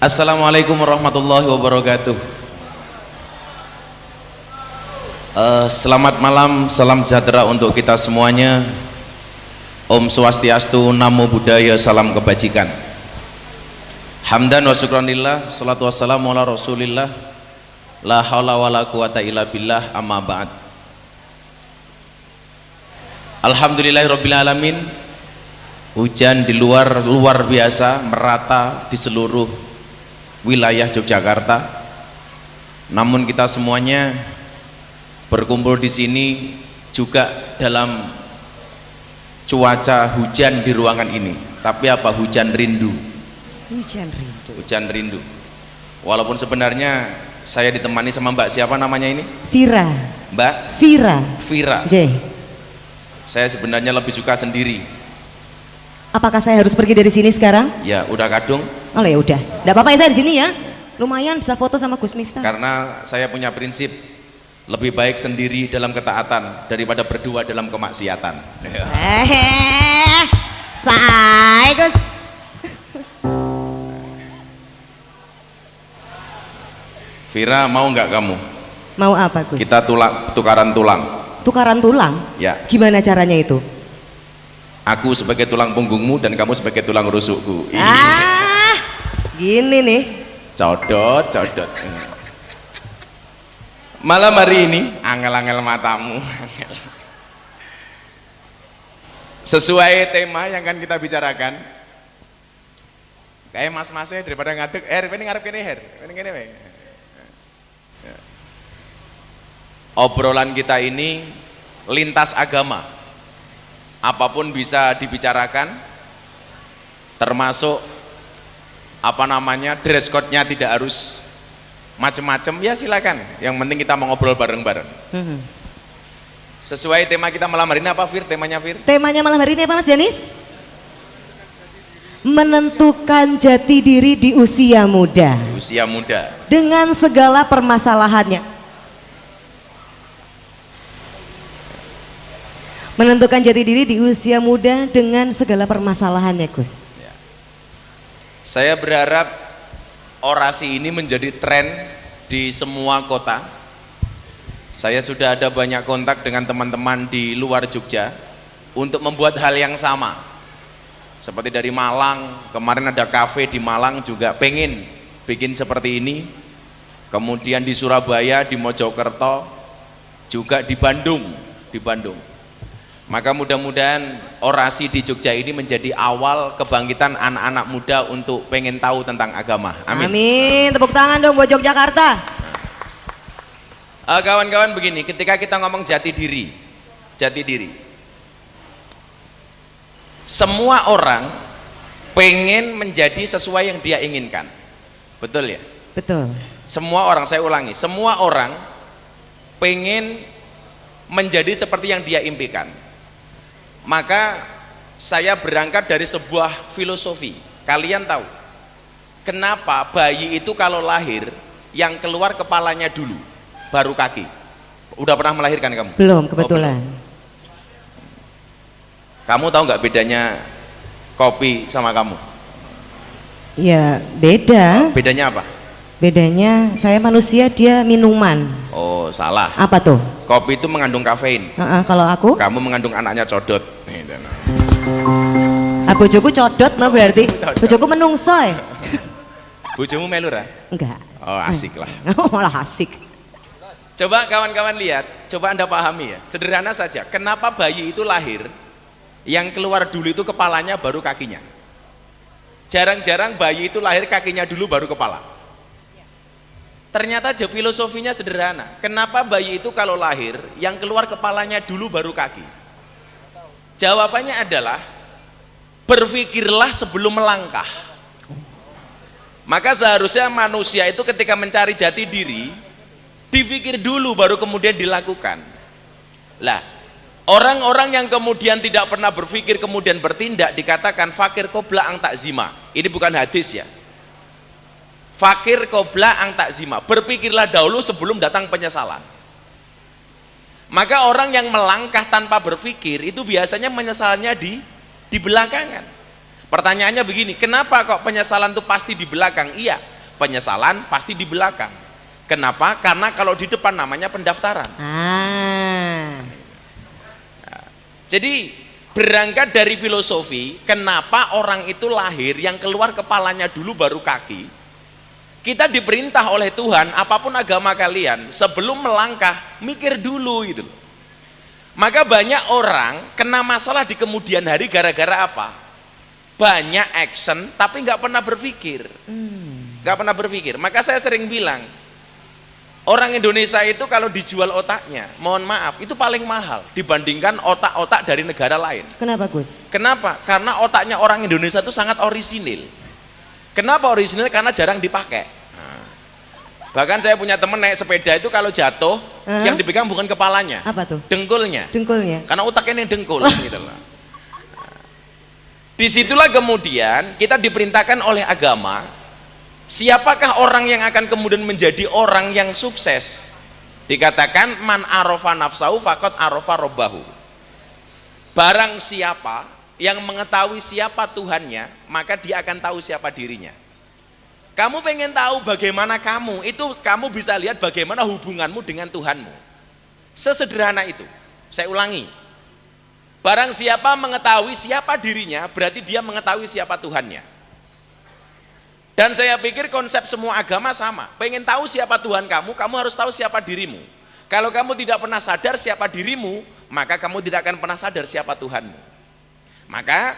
Assalamualaikum warahmatullahi wabarakatuh. Selamat malam, salam sejahtera untuk kita semuanya. Om Swastiastu, Namo Buddhaya, salam kebajikan. Hamdan wa syukranillah, salatu wassalamu ala rasulillah, la haula wa la quwata illa billah, amma ba'd. Alhamdulillahirabbil alamin. Hujan di luar biasa, merata di seluruh wilayah Yogyakarta. Namun kita semuanya berkumpul di sini juga dalam cuaca hujan di ruangan ini. Tapi apa? Hujan rindu. Hujan rindu. Walaupun sebenarnya saya ditemani sama Mbak siapa namanya ini? Vira. Mbak? Vira. J. Saya sebenarnya lebih suka sendiri. Apakah saya harus pergi dari sini sekarang? Ya, udah kadung. Oh ya udah. Enggak apa-apa ya, saya di sini ya. Lumayan bisa foto sama Gus Miftah. Karena saya punya prinsip lebih baik sendiri dalam ketaatan daripada berdua dalam kemaksiatan. Say Gus. Vira, mau nggak kamu? Mau apa Gus? Kita tukaran tulang. Tukaran tulang? Ya. Gimana caranya itu? Aku sebagai tulang punggungmu dan kamu sebagai tulang rusukku. Gini nih. Codot. Malam hari ini angel-angel matamu. Sesuai tema yang akan kita bicarakan. Kayak mas-masnya daripada ngadeg, ini ngarep kene ini kene. Obrolan kita ini lintas agama. Apapun bisa dibicarakan, termasuk dress code-nya tidak harus macam-macam, ya silakan. Yang penting kita mau ngobrol bareng-bareng. Sesuai tema kita malam hari ini apa, Fir? Temanya, Fir? Temanya malam hari ini apa, Mas Danis? Menentukan jati diri di usia muda. Usia muda. Dengan segala permasalahannya. Menentukan jati diri di usia muda dengan segala permasalahannya, Gus. Ya. Saya berharap orasi ini menjadi tren di semua kota. Saya sudah ada banyak kontak dengan teman-teman di luar Jogja untuk membuat hal yang sama. Seperti dari Malang, kemarin ada kafe di Malang juga pengen bikin seperti ini. Kemudian di Surabaya, di Mojokerto, juga di Bandung. Maka mudah-mudahan orasi di Jogja ini menjadi awal kebangkitan anak-anak muda untuk pengen tahu tentang agama. Amin. Amin. Tepuk tangan dong buat Yogyakarta. Kawan-kawan begini, ketika kita ngomong jati diri, semua orang pengen menjadi sesuai yang dia inginkan. Betul ya? Betul. Semua orang, saya ulangi, semua orang pengen menjadi seperti yang dia impikan. Maka saya berangkat dari sebuah filosofi. Kalian tahu kenapa bayi itu kalau lahir yang keluar kepalanya dulu baru kaki? Udah pernah melahirkan kamu? Belum, kebetulan. Kamu tahu nggak bedanya kopi sama kamu? Ya beda. Bedanya apa? Bedanya saya manusia, dia minuman. Oh salah. Apa tuh? Kopi itu mengandung kafein. Kalau aku? Kamu mengandung anaknya codot. Bojoku codot no berarti. Bojoku menungsoy. Bojomu melu ra? Enggak. Oh asik lah. Malah asik. Coba kawan-kawan lihat, coba Anda pahami ya. Sederhana saja. Kenapa bayi itu lahir yang keluar dulu itu kepalanya baru kakinya? Jarang-jarang bayi itu lahir kakinya dulu baru kepala. Ternyata filosofinya sederhana. Kenapa bayi itu kalau lahir yang keluar kepalanya dulu baru kaki? Jawabannya adalah berpikirlah sebelum melangkah. Maka seharusnya manusia itu ketika mencari jati diri dipikir dulu baru kemudian dilakukan. Lah, orang-orang yang kemudian tidak pernah berpikir kemudian bertindak dikatakan fakir qobla ang takzima. Ini bukan hadis ya. Fakir qobla ang takzima, berpikirlah dahulu sebelum datang penyesalan. Maka orang yang melangkah tanpa berpikir itu biasanya menyesalnya di belakangan. Pertanyaannya begini, kenapa kok penyesalan itu pasti di belakang? Iya, penyesalan pasti di belakang. Kenapa? Karena kalau di depan namanya pendaftaran. Jadi berangkat dari filosofi, kenapa orang itu lahir yang keluar kepalanya dulu baru kaki. Kita diperintah oleh Tuhan, apapun agama kalian, sebelum melangkah mikir dulu gitu. Maka banyak orang kena masalah di kemudian hari gara-gara apa? Banyak action tapi nggak pernah berpikir, nggak pernah berpikir. Maka saya sering bilang, orang Indonesia itu kalau dijual otaknya, mohon maaf, itu paling mahal dibandingkan otak-otak dari negara lain. Kenapa Gus? Kenapa? Karena otaknya orang Indonesia itu sangat orisinil. Kenapa orisinil? Karena jarang dipakai. Bahkan saya punya temen naik sepeda itu kalau jatuh, yang dipegang bukan kepalanya. Apa tuh? Dengkulnya. Dengkulnya. Karena otaknya ini dengkul gitu loh. Disitulah kemudian kita diperintahkan oleh agama, siapakah orang yang akan kemudian menjadi orang yang sukses? Dikatakan man arofa nafsahu faqad arofa robbahu. Barang siapa yang mengetahui siapa Tuhannya, maka dia akan tahu siapa dirinya. Kamu pengen tahu bagaimana kamu, itu kamu bisa lihat bagaimana hubunganmu dengan Tuhanmu. Sesederhana itu. Saya ulangi. Barang siapa mengetahui siapa dirinya, berarti dia mengetahui siapa Tuhannya. Dan saya pikir konsep semua agama sama. Pengen tahu siapa Tuhan kamu, kamu harus tahu siapa dirimu. Kalau kamu tidak pernah sadar siapa dirimu, maka kamu tidak akan pernah sadar siapa Tuhanmu. Maka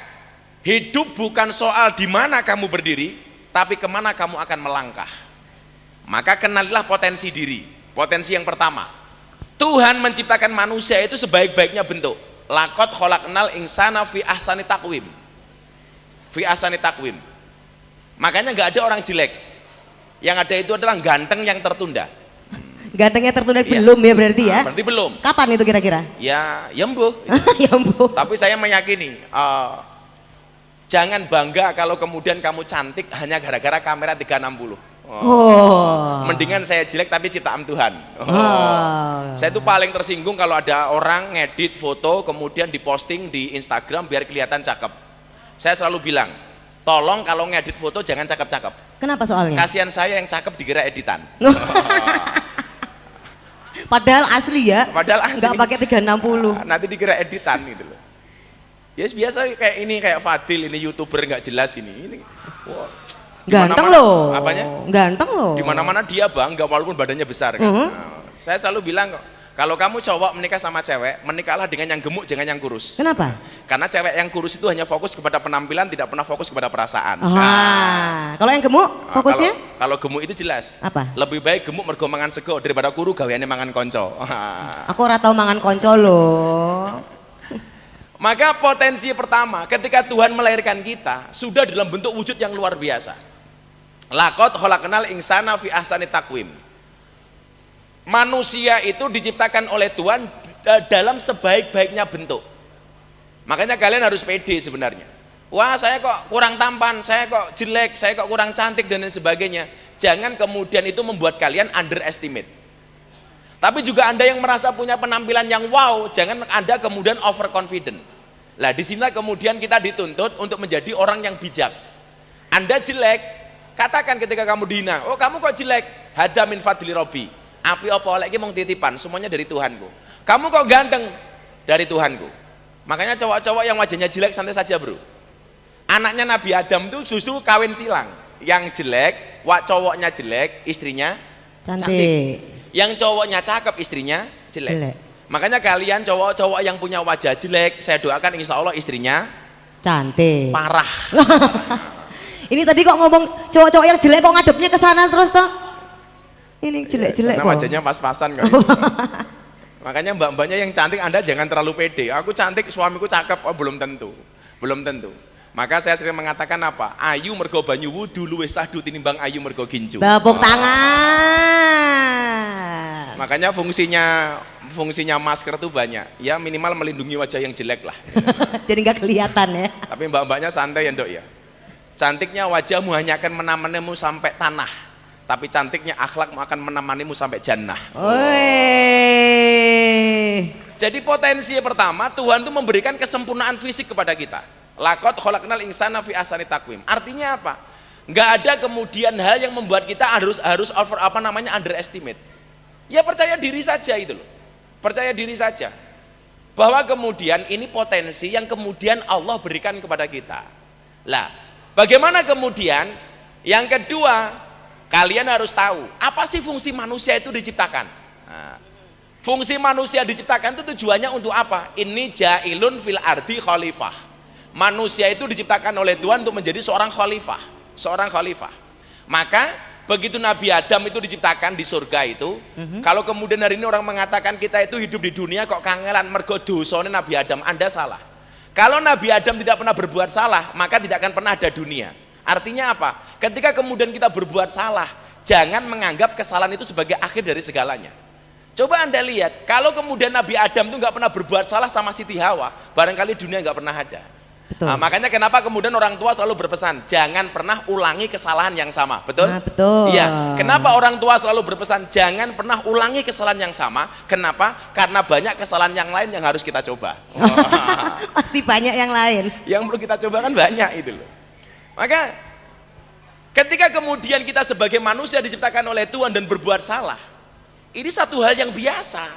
hidup bukan soal di mana kamu berdiri, tapi kemana kamu akan melangkah. Maka kenalilah potensi diri. Potensi yang pertama, Tuhan menciptakan manusia itu sebaik-baiknya bentuk. Laqad khalaqnal insana fi ahsani taqwim. Fi ahsani taqwim. Makanya nggak ada orang jelek. Yang ada itu adalah ganteng yang tertunda. Gantengnya tertunda belum ya berarti ya? Berarti belum. Kapan itu kira-kira? Ya mbuh. Ya mbuh. Tapi saya meyakini, jangan bangga kalau kemudian kamu cantik hanya gara-gara kamera 360. Mendingan saya jelek tapi ciptaan Tuhan. Saya itu paling tersinggung kalau ada orang ngedit foto kemudian diposting di Instagram biar kelihatan cakep. Saya selalu bilang, tolong kalau ngedit foto jangan cakep-cakep. Kenapa soalnya? Kasihan saya yang cakep dikira editan. Padahal asli ya. Padahal asli. Nggak pakai 360. Nanti dikira editan gitu loh. Ya biasa kayak ini, kayak Fadil ini YouTuber nggak jelas ini. Wow. Ganteng loh. Apanya? Ganteng loh. Di mana-mana dia bangga walaupun badannya besar kan. Nah, saya selalu bilang kok, kalau kamu cowok menikah sama cewek, menikahlah dengan yang gemuk, jangan yang kurus. Kenapa? Karena cewek yang kurus itu hanya fokus kepada penampilan, tidak pernah fokus kepada perasaan. Kalau yang gemuk fokusnya? Kalau gemuk itu jelas. Apa? Lebih baik gemuk mergo mangan sego daripada kuru gaweane mangan konco. Aku ora tau mangan konco loh. Maka potensi pertama, ketika Tuhan melahirkan kita, sudah dalam bentuk wujud yang luar biasa. Laqad khalaqnal insana fi ahsani taqwim. Manusia itu diciptakan oleh Tuhan dalam sebaik-baiknya bentuk. Makanya kalian harus pede sebenarnya. Wah, saya kok kurang tampan, saya kok jelek, saya kok kurang cantik dan lain sebagainya. Jangan kemudian itu membuat kalian underestimate. Tapi juga Anda yang merasa punya penampilan yang wow, jangan Anda kemudian overconfident. Lah disinilah kemudian kita dituntut untuk menjadi orang yang bijak. Anda jelek, katakan ketika kamu dihina, oh kamu kok jelek, hada min fadli robbi, api apa lagi mau titipan, semuanya dari Tuhanku. Kamu kok ganteng, dari Tuhanku. Makanya cowok-cowok yang wajahnya jelek santai saja bro. Anaknya Nabi Adam itu justru kawin silang. Yang jelek, cowoknya jelek, istrinya cantik. Yang cowoknya cakep, istrinya jelek. Makanya kalian cowok-cowok yang punya wajah jelek, saya doakan insya Allah istrinya cantik. Parah. Ini tadi kok ngomong cowok-cowok yang jelek kok ngadepnya ke sana terus toh? Ini jelek-jelek kok. Wajahnya pas-pasan kok. Makanya mbak-mbaknya yang cantik Anda jangan terlalu pede. Aku cantik, suamiku cakep, oh belum tentu. Belum tentu. Maka saya sering mengatakan apa? Ayu mergo banyu wudu luwih sahdu tinimbang ayu mergo ginju. Tepuk tangan. Makanya fungsinya masker itu banyak. Ya minimal melindungi wajah yang jelek lah. Jadi nggak kelihatan ya. Tapi mbak-mbaknya santai ya Ndok ya. Cantiknya wajahmu hanya akan menemanimu sampai tanah, tapi cantiknya akhlakmu akan menemanimu sampai jannah. Jadi potensi pertama, Tuhan itu memberikan kesempurnaan fisik kepada kita. Laqad khalaqnal insana fi ahsani taqwim. Artinya apa? Nggak ada kemudian hal yang membuat kita harus underestimate. Ya percaya diri saja itu loh. Percaya diri saja. Bahwa kemudian ini potensi yang kemudian Allah berikan kepada kita. Lah, bagaimana kemudian? Yang kedua, kalian harus tahu apa sih fungsi manusia itu diciptakan. Nah, fungsi manusia diciptakan itu tujuannya untuk apa? Ini ja'ilun fil ardi khalifah. Manusia itu diciptakan oleh Tuhan untuk menjadi seorang khalifah. Maka begitu Nabi Adam itu diciptakan di surga itu, kalau kemudian hari ini orang mengatakan kita itu hidup di dunia kok kangelan mergo dosane Nabi Adam, Anda salah. Kalau Nabi Adam tidak pernah berbuat salah, maka tidak akan pernah ada dunia. Artinya apa? Ketika kemudian kita berbuat salah, jangan menganggap kesalahan itu sebagai akhir dari segalanya. Coba Anda lihat, kalau kemudian Nabi Adam itu nggak pernah berbuat salah sama Siti Hawa, barangkali dunia nggak pernah ada. Nah, makanya kenapa kemudian orang tua selalu berpesan, jangan pernah ulangi kesalahan yang sama, betul? Nah, betul. Iya. Kenapa orang tua selalu berpesan, jangan pernah ulangi kesalahan yang sama? Kenapa? Karena banyak kesalahan yang lain yang harus kita coba. Pasti banyak yang lain. Yang perlu kita coba kan banyak itu loh. Maka ketika kemudian kita sebagai manusia diciptakan oleh Tuhan dan berbuat salah, ini satu hal yang biasa.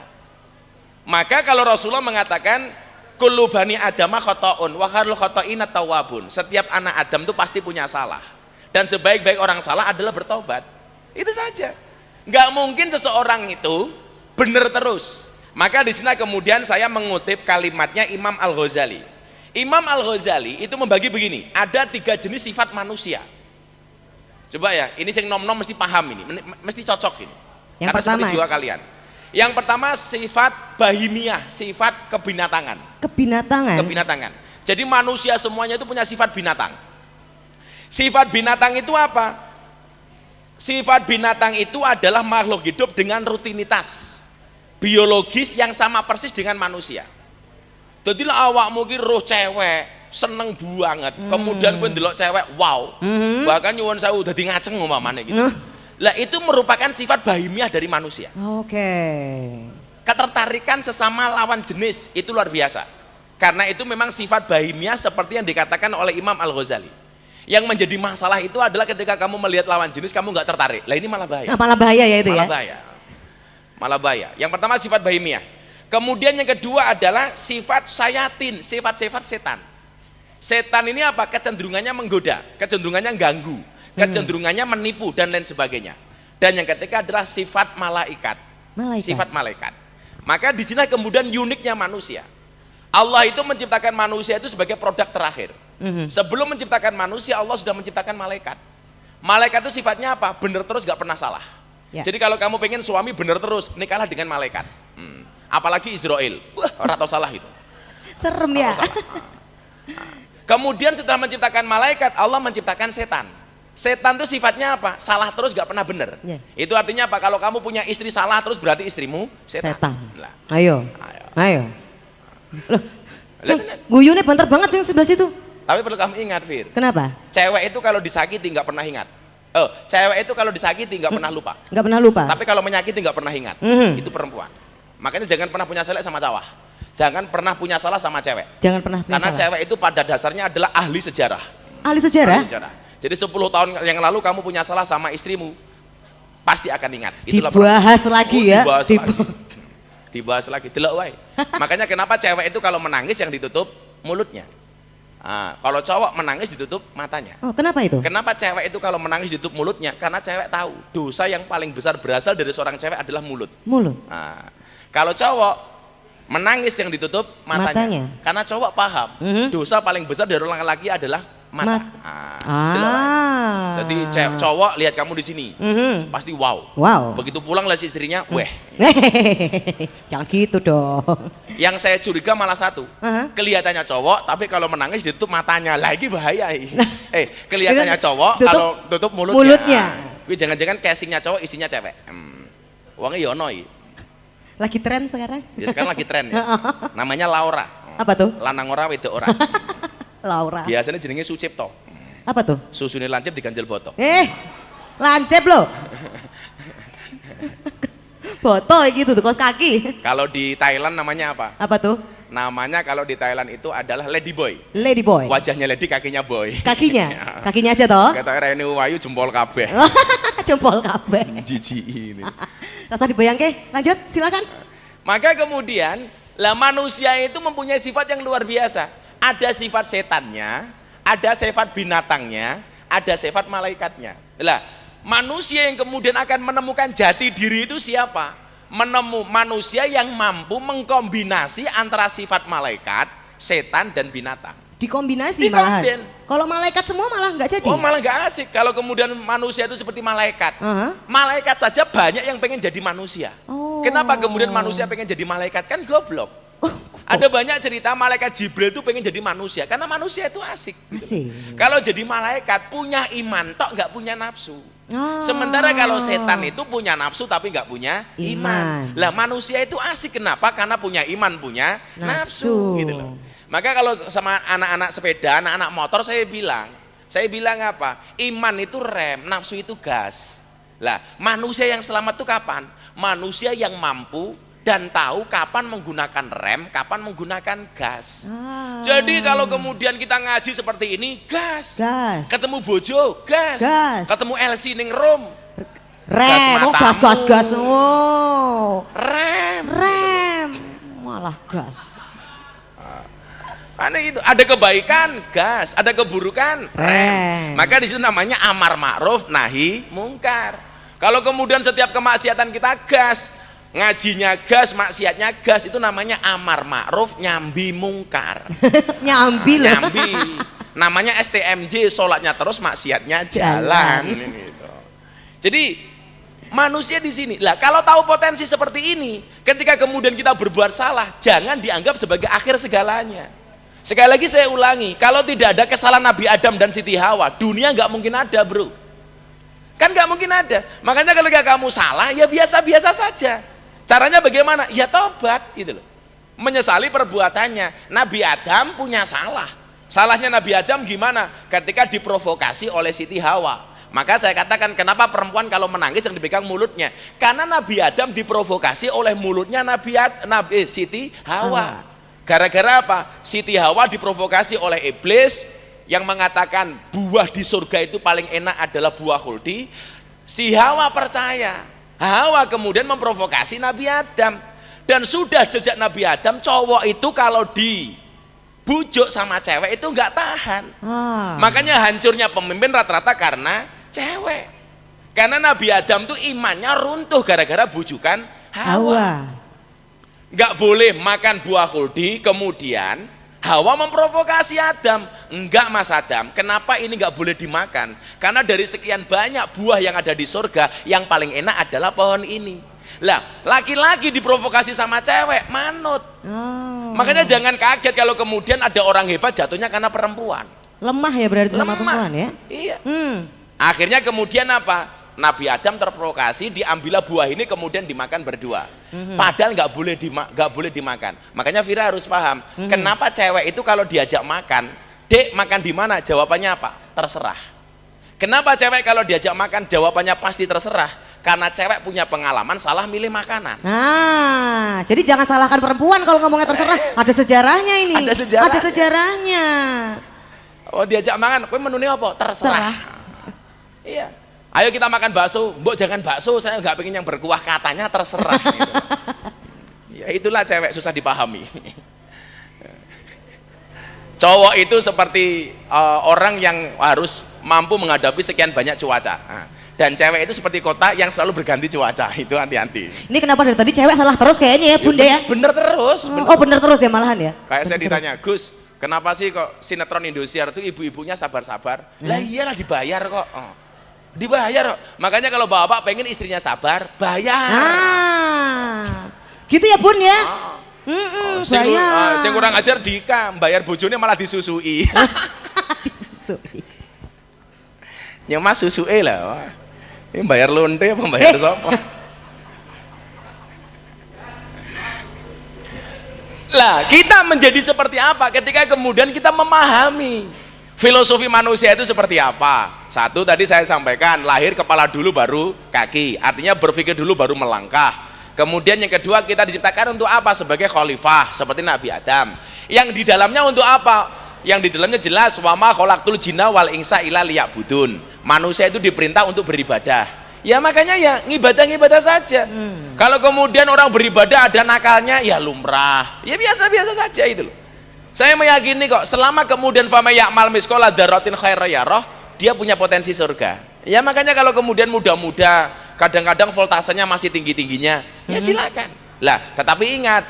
Maka kalau Rasulullah mengatakan kullu bani adama khata'un wa khairul khata'ina tawwabun. Setiap anak Adam itu pasti punya salah. Dan sebaik-baik orang salah adalah bertobat. Itu saja. Nggak mungkin seseorang itu benar terus. Maka di sini kemudian saya mengutip kalimatnya Imam Al-Ghazali. Imam Al-Ghazali itu membagi begini, ada 3 jenis sifat manusia. Coba ya, ini yang nom-nom mesti paham ini, mesti cocok ini. Yang karena pertama, seperti jiwa kalian. Yang pertama sifat bahimiah, sifat kebinatangan. Kebinatangan. Jadi manusia semuanya itu punya sifat binatang. Sifat binatang itu apa? Sifat binatang itu adalah makhluk hidup dengan rutinitas biologis yang sama persis dengan manusia. Jadi lah awakmu ki roh cewek seneng banget, kemudian kowe ndelok cewek wow, bahkan nyuwun sewu dadi ngaceng umpamane gitu. Lah itu merupakan sifat bahimiah dari manusia. Oke. Ketertarikan sesama lawan jenis itu luar biasa. Karena itu memang sifat bahimiah seperti yang dikatakan oleh Imam Al-Ghazali. Yang menjadi masalah itu adalah ketika kamu melihat lawan jenis kamu nggak tertarik. Lah ini malah bahaya. Malah bahaya ya itu malah bahaya. Malah bahaya. Yang pertama sifat bahimiah. Kemudian yang kedua adalah sifat sayatin, sifat-sifat setan. Setan ini apa? Kecenderungannya menggoda, kecenderungannya ganggu, kecenderungannya menipu dan lain sebagainya. Dan yang ketiga adalah sifat malaikat. Sifat malaikat. Maka di sini kemudian uniknya manusia. Allah itu menciptakan manusia itu sebagai produk terakhir. Sebelum menciptakan manusia, Allah sudah menciptakan malaikat. Malaikat itu sifatnya apa? Benar terus, gak pernah salah. Ya. Jadi kalau kamu pengen suami benar terus, nikahlah dengan malaikat. Apalagi Israel, wah orang tahu salah itu. Serem ya. Kemudian setelah menciptakan malaikat, Allah menciptakan setan. Setan itu sifatnya apa? Salah terus gak pernah benar. Yeah. Itu artinya apa? Kalau kamu punya istri salah terus berarti istrimu setan. Lah. Ayo. Loh, guyune banter banget sih sebelah situ. Tapi perlu kamu ingat, Fir. Kenapa? Cewek itu kalau disakiti nggak pernah ingat. Cewek itu kalau disakiti nggak pernah lupa. Nggak pernah lupa. Tapi kalau menyakiti nggak pernah ingat. Itu perempuan. Makanya jangan pernah punya salah sama cowok. Jangan pernah punya salah sama cewek. Jangan pernah punya Karena salah. Cewek itu pada dasarnya adalah ahli sejarah. Ahli sejarah? Ahli sejarah. Jadi 10 tahun yang lalu kamu punya salah sama istrimu, pasti akan ingat. Itulah dibahas lagi ya. Dibahas lagi. Delok wae. Makanya kenapa cewek itu kalau menangis yang ditutup mulutnya. Nah, kalau cowok menangis ditutup matanya. Oh, kenapa itu? Kenapa cewek itu kalau menangis ditutup mulutnya? Karena cewek tahu dosa yang paling besar berasal dari seorang cewek adalah mulut. Nah, kalau cowok menangis yang ditutup matanya. Karena cowok paham dosa paling besar dari orang laki adalah mata. Jadi cowok lihat kamu di sini, pasti wow. Begitu pulang lihat istrinya, weh. Jangan gitu dong. Yang saya curiga malah satu, kelihatannya cowok, tapi kalau menangis ditutup matanya, lagi bahaya. Kelihatannya cowok, kalau tutup mulutnya. Jangan-jangan casingnya cowok, isinya cewek. Uangnya yono. Lagi tren sekarang? Ya sekarang lagi tren ya. Namanya Laura. Apa tuh? Lanang ora wedok ora. Laura. Biasanya jenenge Sucipto. Apa tuh? Susune lancip diganjel boto. Lancip loh. Boto gitu tuh, kaos kaki. Kalau di Thailand namanya apa? Apa tuh? Namanya kalau di Thailand itu adalah lady boy. Lady boy. Wajahnya lady, kakinya boy. Kakinya aja toh. Kata Reni Wayu jempol kabeh. Jempol kabeh. Jijik ini. Rasa dibayangke, lanjut silakan. Maka kemudian, lah manusia itu mempunyai sifat yang luar biasa. Ada sifat setannya, ada sifat binatangnya, ada sifat malaikatnya. Lah, manusia yang kemudian akan menemukan jati diri itu siapa? Manusia yang mampu mengkombinasi antara sifat malaikat, setan dan binatang. Dikombinasi malahan. Kalau malaikat semua malah nggak jadi. Oh, malah nggak asik. Kalau kemudian manusia itu seperti malaikat. Malaikat saja banyak yang pengen jadi manusia. Kenapa kemudian manusia pengen jadi malaikat? Kan goblok. Ada banyak cerita malaikat Jibril itu pengen jadi manusia karena manusia itu asik. Gitu. Kalau jadi malaikat punya iman tok, nggak punya nafsu. Sementara kalau setan itu punya nafsu tapi nggak punya iman. Lah manusia itu asik kenapa? Karena punya iman, punya nafsu gitu loh. Maka kalau sama anak-anak sepeda, anak-anak motor saya bilang apa? Iman itu rem, nafsu itu gas. Lah manusia yang selamat itu kapan? Manusia yang mampu dan tahu kapan menggunakan rem, kapan menggunakan gas. Jadi kalau kemudian kita ngaji seperti ini, gas. Ketemu bojo, gas. Ketemu LC ning Rom, rem. Gas. Rem. Malah gas. Aneh itu, ada kebaikan, gas, ada keburukan, rem. Maka di situ namanya amar ma'ruf, nahi mungkar. Kalau kemudian setiap kemaksiatan kita gas, ngajinya gas, maksiatnya gas, itu namanya amar ma'ruf nyambi mungkar. Nyambi. Namanya STMJ, sholatnya terus, maksiatnya jalan. Gitu. Jadi manusia di sini. Lah kalau tahu potensi seperti ini, ketika kemudian kita berbuat salah, jangan dianggap sebagai akhir segalanya. Sekali lagi saya ulangi, kalau tidak ada kesalahan Nabi Adam dan Siti Hawa, dunia nggak mungkin ada, bro. Kan nggak mungkin ada. Makanya kalau kamu salah, ya biasa-biasa saja. Caranya bagaimana? Ya tobat gitu loh. Menyesali perbuatannya. Nabi Adam punya salah. Salahnya Nabi Adam gimana? Ketika diprovokasi oleh Siti Hawa. Maka saya katakan kenapa perempuan kalau menangis yang dipegang mulutnya? Karena Nabi Adam diprovokasi oleh mulutnya Nabi Siti Hawa. Gara-gara apa? Siti Hawa diprovokasi oleh iblis yang mengatakan buah di surga itu paling enak adalah buah khuldi. Si Hawa percaya. Hawa kemudian memprovokasi Nabi Adam. Dan sudah sejak Nabi Adam, cowok itu kalau dibujuk sama cewek itu nggak tahan. Makanya hancurnya pemimpin rata-rata karena cewek. Karena Nabi Adam tuh imannya runtuh gara-gara bujukan Hawa. Nggak boleh makan buah khuldi, kemudian Hawa memprovokasi Adam. Enggak Mas Adam, kenapa ini nggak boleh dimakan? Karena dari sekian banyak buah yang ada di surga, yang paling enak adalah pohon ini. Lah, laki-laki diprovokasi sama cewek, manut. Makanya jangan kaget kalau kemudian ada orang hebat jatuhnya karena perempuan. Lemah ya berarti sama perempuan ya? Iya. Akhirnya kemudian apa? Nabi Adam terprovokasi, diambillah buah ini kemudian dimakan berdua. Padahal nggak boleh dimakan. Makanya Vira harus paham, kenapa cewek itu kalau diajak makan, Dek makan di mana? Jawabannya apa? Terserah. Kenapa cewek kalau diajak makan jawabannya pasti terserah? Karena cewek punya pengalaman salah milih makanan. Nah, jadi jangan salahkan perempuan kalau ngomongnya terserah. Ada sejarahnya ini. Ada sejarahnya. Oh diajak makan, kowe menune apa? Terserah. Iya. Ayo kita makan bakso, mbok jangan bakso, saya nggak pengen yang berkuah, katanya terserah. Gitu. Ya itulah cewek susah dipahami. Cowok itu seperti orang yang harus mampu menghadapi sekian banyak cuaca. Dan cewek itu seperti kota yang selalu berganti cuaca, itu hati-hati. Ini kenapa dari tadi cewek salah terus kayaknya ya Bunda ya? Bener terus. Bener terus ya malahan ya? Kayak saya ditanya, Gus, kenapa sih kok sinetron Indosiar itu ibu-ibunya sabar-sabar? Lah iyalah dibayar kok. Dibayar kok. Makanya kalau bapak pengen istrinya sabar, bayar. Gitu ya Bun ya? Bayar. Sing kurang ajar Dika, bayar bojone malah disusui. Disusui. Nyemas susue lah. Ini bayar lonte apa bayar sapa? Lah, kita menjadi seperti apa ketika kemudian kita memahami filosofi manusia itu seperti apa? Satu tadi saya sampaikan, lahir kepala dulu baru kaki. Artinya berpikir dulu baru melangkah. Kemudian yang kedua, kita diciptakan untuk apa? Sebagai khalifah, seperti Nabi Adam. Yang di dalamnya untuk apa? Yang di dalamnya jelas, wa ma khalaqtul jinna wal insa illa liya'budun. Manusia itu diperintah untuk beribadah. Ya makanya ya ngibadah-ngibadah saja. Kalau kemudian orang beribadah ada nakalnya, ya lumrah. Ya biasa-biasa saja itu loh. Saya meyakini kok selama kemudian fama ya'mal misqala dzarratin khairan yarah, dia punya potensi surga. Ya makanya kalau kemudian muda-muda kadang-kadang voltasenya masih tinggi-tingginya, ya silakan. Lah, tetapi ingat,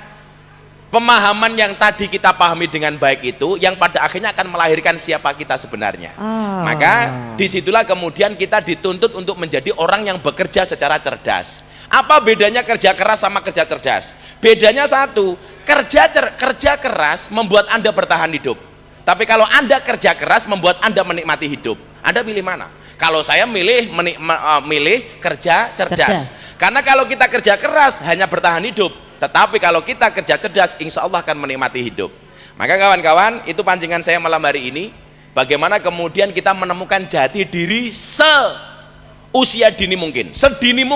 pemahaman yang tadi kita pahami dengan baik itu yang pada akhirnya akan melahirkan siapa kita sebenarnya. Maka disitulah kemudian kita dituntut untuk menjadi orang yang bekerja secara cerdas. Apa bedanya kerja keras sama kerja cerdas? Bedanya satu, kerja keras membuat Anda bertahan hidup. Tapi kalau Anda kerja keras membuat Anda menikmati hidup. Anda pilih mana? Kalau saya milih kerja cerdas. Karena kalau kita kerja keras hanya bertahan hidup, tetapi kalau kita kerja cerdas insya Allah akan menikmati hidup. Maka kawan-kawan, itu pancingan saya malam hari ini, bagaimana kemudian kita menemukan jati diri seusia dini mungkin, sedini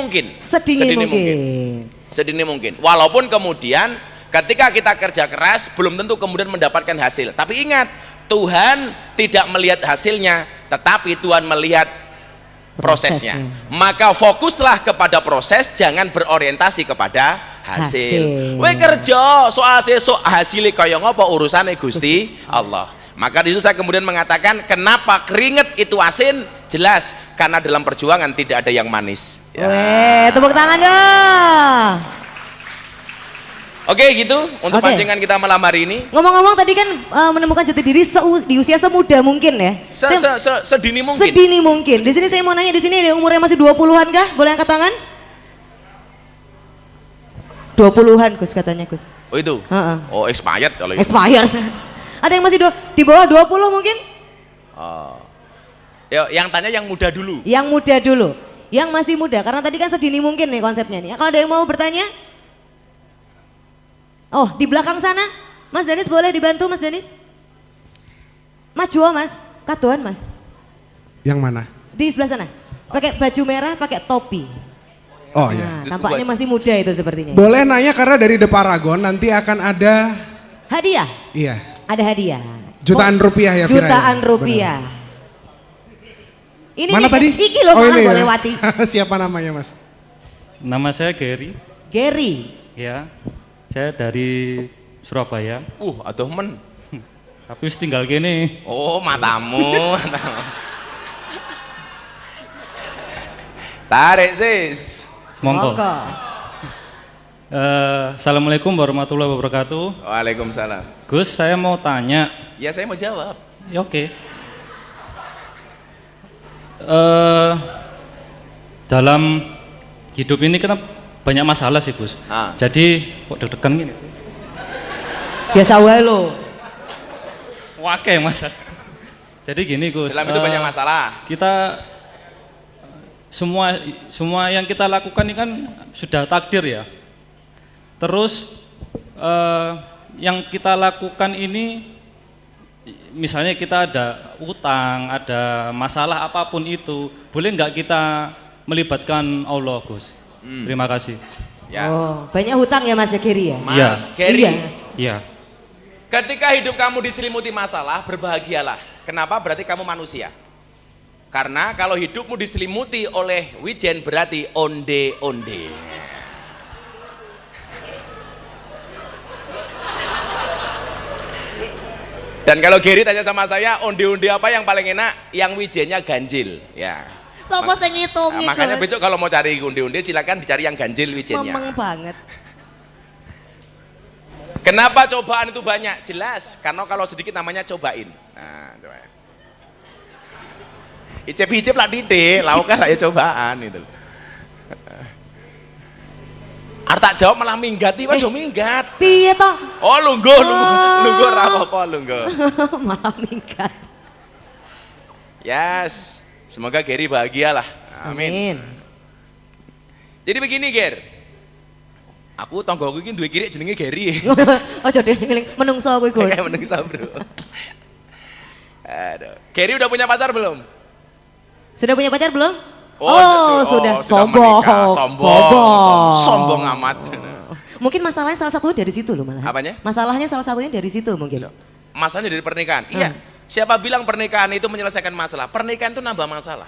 mungkin. Walaupun kemudian ketika kita kerja keras belum tentu kemudian mendapatkan hasil, tapi ingat, Tuhan tidak melihat hasilnya, tetapi Tuhan melihat prosesnya. Maka fokuslah kepada proses, jangan berorientasi kepada hasil. Weh kerja soal sesuk hasilnya kaya ngopo urusannya Gusti Allah. Maka di situ saya kemudian mengatakan, kenapa keringet itu asin? Jelas karena dalam perjuangan tidak ada yang manis. Ya. Weh, tepuk tangan dong. Oke gitu untuk pancingan kita malam hari ini. Ngomong-ngomong tadi kan menemukan jati diri di usia semuda mungkin ya. Sedini mungkin. Sedini mungkin. Di sini saya mau nanya, di sini ada umurnya masih 20-an kah? Boleh angkat tangan? 20-an Gus katanya Gus. Oh itu. Oh expired kalau itu. Expired. Ada yang masih di bawah 20 mungkin? Ya, yang tanya yang muda dulu. Yang muda dulu. Yang masih muda karena tadi kan sedini mungkin nih konsepnya nih. Kalau ada yang mau bertanya? Oh, di belakang sana, Mas Danis boleh dibantu Mas Danis? Maju Mas, kadoan Mas. Yang mana? Di sebelah sana, pakai baju merah, pakai topi. Oh iya. Tampaknya masih muda itu sepertinya. Boleh nanya karena dari The Paragon nanti akan ada hadiah. Iya. Ada hadiah. Jutaan rupiah ya Vira. Jutaan ya? rupiah. Ini mana nih, tadi? Iki loh malah boleh lewati. Siapa namanya Mas? Nama saya Gary. Gary. Ya. Saya dari Surabaya. Aduh men. Tapi tinggal gini. Oh, matamu. Tarik sis. Monggo. Assalamualaikum warahmatullahi wabarakatuh. Waalaikumsalam. Gus, saya mau tanya. Ya saya mau jawab. Ya oke. Dalam hidup ini kita banyak masalah sih Gus. Jadi kok deg-degan gini? Biasa wae lo. Wake masalah. Jadi gini Gus. Dalam itu banyak masalah. Kita semua yang kita lakukan ini kan sudah takdir ya. Terus yang kita lakukan ini, misalnya kita ada utang, ada masalah apapun itu, boleh nggak kita melibatkan Allah Gus? Terima kasih. Ya. Oh, banyak hutang ya Mas Gary ya? Mas Gary. Iya. Ketika hidup kamu diselimuti masalah, berbahagialah. Kenapa? Berarti kamu manusia. Karena kalau hidupmu diselimuti oleh wijen berarti onde-onde. Dan kalau Gary tanya sama saya, onde-onde apa yang paling enak? Yang wijennya ganjil, ya. Sopo sing ngitungi Makanya besok kalau mau cari onde-onde silakan dicari yang ganjil wijennya. Memeng banget. Kenapa cobaan itu banyak? Jelas, karena kalau sedikit namanya cobain. Nah, coba. Icip-icip lah didik, laukan lah ya cobaan itu. Artak jawab malah minggat, tiba aja minggat. Piye toh? Oh lungguh ra apa lungguh. Malah minggat. Yes, semoga Gary bahagia lah. Amin. Jadi begini Ger, aku tonggoku ini duwe kiri jenenge Gary. Ojo dhewe menungso kuwi Gus. Kayak menungso bro. Aduh. Gary udah punya pacar belum? Sudah punya pacar belum? Sudah menikah. sombong. Sombong amat. Mungkin masalahnya salah satunya dari situ loh malah. Apanya? Masalahnya salah satunya dari situ mungkin. Masalahnya dari pernikahan. Iya. Siapa bilang pernikahan itu menyelesaikan masalah? Pernikahan itu nambah masalah.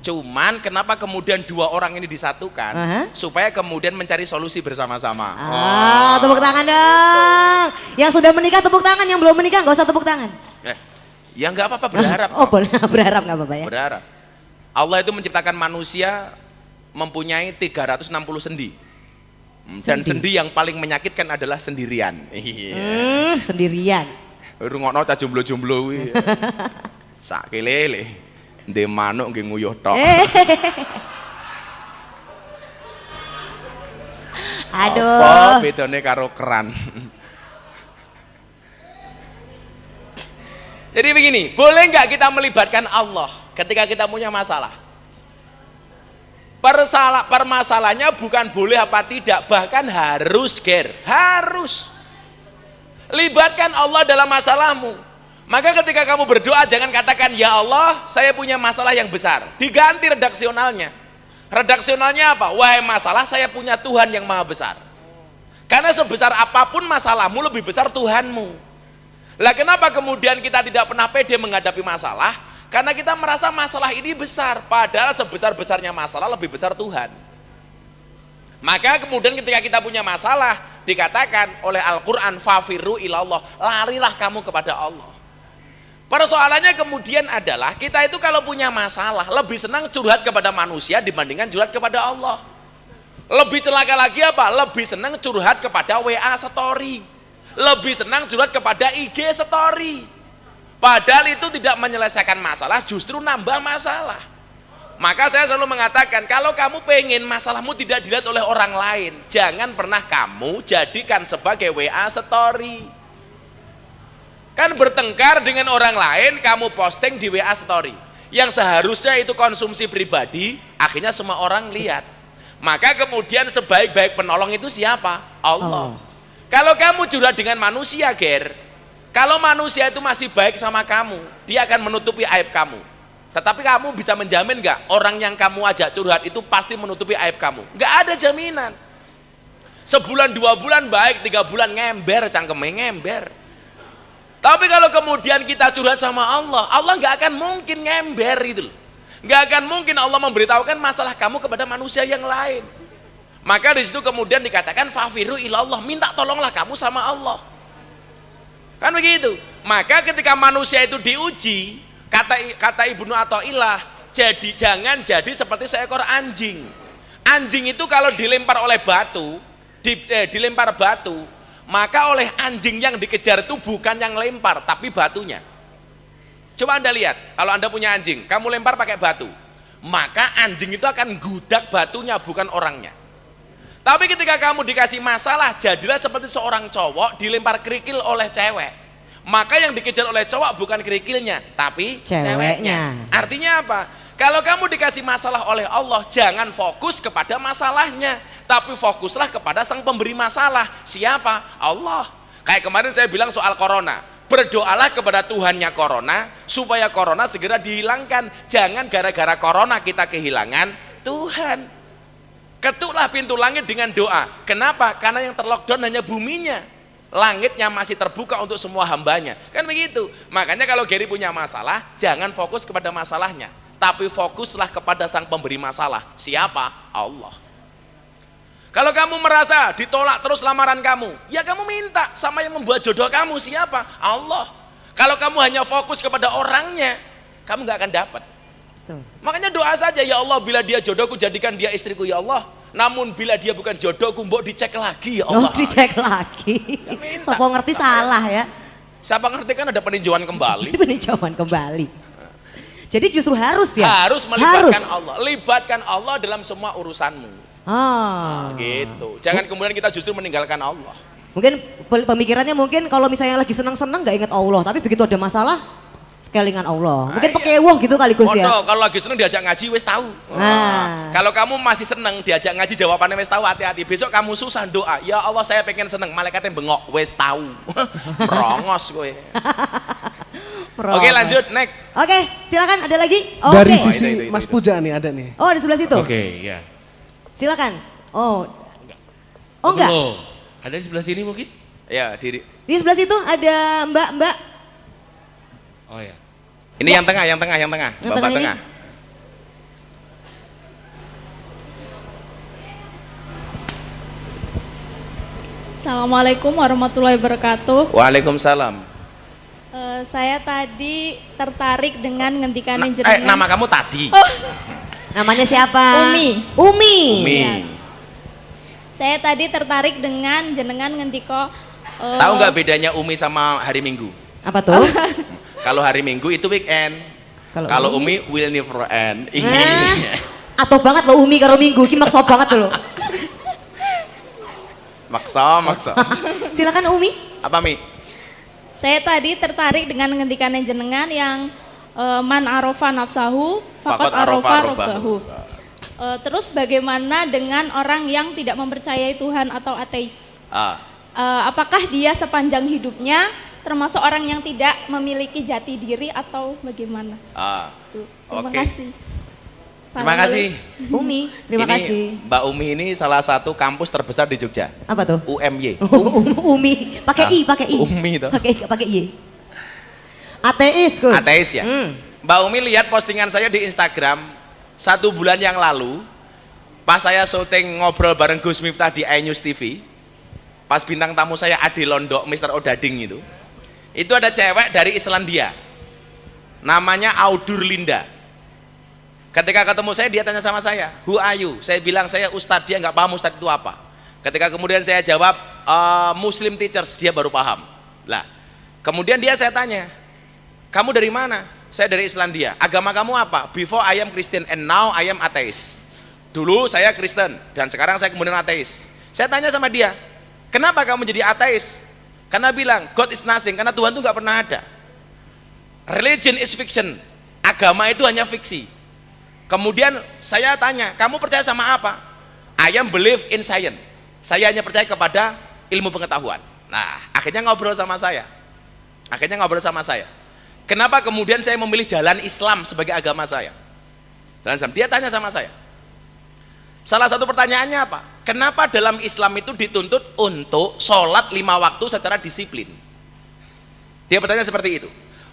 Cuman kenapa kemudian dua orang ini disatukan? Supaya kemudian mencari solusi bersama-sama. Tepuk tangan dong. Yang sudah menikah tepuk tangan, yang belum menikah nggak usah tepuk tangan. Ya nggak apa-apa, berharap. Berharap nggak apa-apa ya. Berharap. Allah itu menciptakan manusia mempunyai 360 sendi. Dan sendi yang paling menyakitkan adalah sendirian. Sendirian. Rungokno ta jomblo-jomblo kuwi. Sak kelele. Ndek manuk nggih nguyuh tok. Aduh. Apa bedane karo keran? Jadi begini, boleh nggak kita melibatkan Allah ketika kita punya masalah? Permasalahannya bukan boleh apa tidak, bahkan harus, harus. Libatkan Allah dalam masalahmu. Maka ketika kamu berdoa jangan katakan, ya Allah saya punya masalah yang besar. Diganti redaksionalnya. Redaksionalnya apa? Wahai masalah, saya punya Tuhan yang maha besar. Karena sebesar apapun masalahmu, lebih besar Tuhanmu. Lah kenapa kemudian kita tidak pernah pede menghadapi masalah? Karena kita merasa masalah ini besar, padahal sebesar-besarnya masalah lebih besar Tuhan. Maka kemudian ketika kita punya masalah, dikatakan oleh Al-Quran, fafirru ilallah, larilah kamu kepada Allah. Persoalannya kemudian adalah, kita itu kalau punya masalah, lebih senang curhat kepada manusia dibandingkan curhat kepada Allah. Lebih celaka lagi apa? Lebih senang curhat kepada WA story. Lebih senang curhat kepada IG story. Padahal itu tidak menyelesaikan masalah, justru nambah masalah. Maka saya selalu mengatakan, kalau kamu pengen masalahmu tidak dilihat oleh orang lain, jangan pernah kamu jadikan sebagai WA story. Kan bertengkar dengan orang lain, kamu posting di WA story. Yang seharusnya itu konsumsi pribadi, akhirnya semua orang lihat. Maka kemudian sebaik-baik penolong itu siapa? Allah. Kalau kamu curhat dengan manusia, kalau manusia itu masih baik sama kamu, dia akan menutupi aib kamu. Tetapi kamu bisa menjamin nggak orang yang kamu ajak curhat itu pasti menutupi aib kamu? Nggak ada jaminan. Sebulan, 2 bulan baik, 3 bulan ngember, cangkemnya ngember. Tapi kalau kemudian kita curhat sama Allah, Allah nggak akan mungkin ngember itu loh. Nggak akan mungkin Allah memberitahukan masalah kamu kepada manusia yang lain. Maka di situ kemudian dikatakan fafiru ilallah, minta tolonglah kamu sama Allah. Kan begitu. Maka ketika manusia itu diuji, kata Ibnu Athaillah, jangan jadi seperti seekor anjing. Anjing itu kalau dilempar oleh batu, dilempar batu, maka oleh anjing yang dikejar itu bukan yang lempar, tapi batunya. Coba Anda lihat, kalau Anda punya anjing, kamu lempar pakai batu, maka anjing itu akan gudak batunya, bukan orangnya. Tapi ketika kamu dikasih masalah, jadilah seperti seorang cowok dilempar kerikil oleh cewek. Maka yang dikejar oleh cowok bukan kerikilnya, tapi ceweknya. Artinya apa? Kalau kamu dikasih masalah oleh Allah, jangan fokus kepada masalahnya, tapi fokuslah kepada sang pemberi masalah. Siapa? Allah. Kayak kemarin saya bilang soal corona, berdoalah kepada Tuhannya corona, supaya corona segera dihilangkan. Jangan gara-gara corona kita kehilangan Tuhan. Ketuklah pintu langit dengan doa. Kenapa? Karena yang terlockdown hanya buminya. Langitnya masih terbuka untuk semua hambanya. Kan begitu. Makanya kalau Gary punya masalah, jangan fokus kepada masalahnya, tapi fokuslah kepada sang pemberi masalah. Siapa? Allah. Kalau kamu merasa ditolak terus lamaran kamu, ya kamu minta sama yang membuat jodoh kamu. Siapa? Allah. Kalau kamu hanya fokus kepada orangnya, kamu gak akan dapat. Makanya doa saja, ya Allah bila dia jodohku jadikan dia istriku ya Allah. Namun bila dia bukan jodohku, mbok dicek lagi ya Allah. Dicek lagi. Ya, siapa ngerti salah ya. Siapa ngerti kan ada peninjauan kembali. Peninjauan kembali. Jadi justru harus ya. Harus melibatkan Allah. Libatkan Allah dalam semua urusanmu. Nah, gitu. Jangan kemudian kita justru meninggalkan Allah. Mungkin pemikirannya mungkin kalau misalnya lagi senang-senang nggak ingat Allah, tapi begitu ada masalah kelingan Allah. Mungkin pekewuh gitu kali Gus ya. Kalau lagi seneng diajak ngaji wis tahu. Kalau kamu masih seneng diajak ngaji jawabannya wis tahu, hati-hati. Besok kamu susah doa, ya Allah saya pengen seneng, malaikatnya bengok, wis tahu. Rongos kowe. Oke, lanjut, next. Oke, silakan ada lagi. Dari Oke. sisi itu. Mas Puja nih ada nih. Oh, di sebelah situ. Oke, ya. Silakan. Oh. Oh enggak. Belum. Ada di sebelah sini mungkin? Ya, diri. Di sebelah situ ada Mbak. Oh ya. Ini yang tengah. Yang Bapak tengah ini. tengah. Assalamualaikum warahmatullahi wabarakatuh. Waalaikumsalam. Saya tadi tertarik dengan ngendikanin jenengan. Nama kamu tadi. Oh, Namanya siapa? Umi. Umi. Umi. Iya. Saya tadi tertarik dengan jenengan ngendiko. Tahu nggak bedanya Umi sama hari Minggu? Apa tuh? Kalau hari Minggu itu weekend. Kalau Umi will never end. Atau banget lo Umi karo Minggu, ki maksa banget lo. Maksa. Silakan Umi. Apa Mi? Saya tadi tertarik dengan ngendikanin jenengan yang man arofa nafsahu fakot arofa robbahu. Terus bagaimana dengan orang yang tidak mempercayai Tuhan atau ateis? Apakah dia sepanjang hidupnya termasuk orang yang tidak memiliki jati diri atau bagaimana? Terima Oke. kasih. Terima kasih. Umi, terima Ini, kasih. Mbak Umi ini salah satu kampus terbesar di Jogja. Apa tuh? UMY. Umi, pakai I. Umi toh. Pakai Y. Ateis, Gus. Ateis ya. Mbak Umi lihat postingan saya di Instagram 1 bulan yang lalu, pas saya syuting ngobrol bareng Gus Miftah di iNews TV, pas bintang tamu saya Adi Londok, Mr. Odading itu ada cewek dari Islandia, namanya Audur Linda. Ketika ketemu saya, dia tanya sama saya, who are you? Saya bilang saya ustadz, dia nggak paham ustadz itu apa. Ketika kemudian saya jawab Muslim teachers, dia baru paham. Lah, kemudian saya tanya, kamu dari mana? Saya dari Islandia. Agama kamu apa? Before I am Christian and now I am atheist. Dulu saya Kristen dan sekarang saya kemudian ateis. Saya tanya sama dia, kenapa kamu jadi ateis? Karena bilang God is nothing, karena Tuhan itu nggak pernah ada. Religion is fiction, agama itu hanya fiksi. Kemudian saya tanya, kamu percaya sama apa? I am believe in science. Saya hanya percaya kepada ilmu pengetahuan. Nah, akhirnya ngobrol sama saya. Kenapa kemudian saya memilih jalan Islam sebagai agama saya? Dia tanya sama saya. Salah satu pertanyaannya apa? Kenapa dalam Islam itu dituntut untuk sholat 5 waktu secara disiplin? Dia bertanya seperti itu.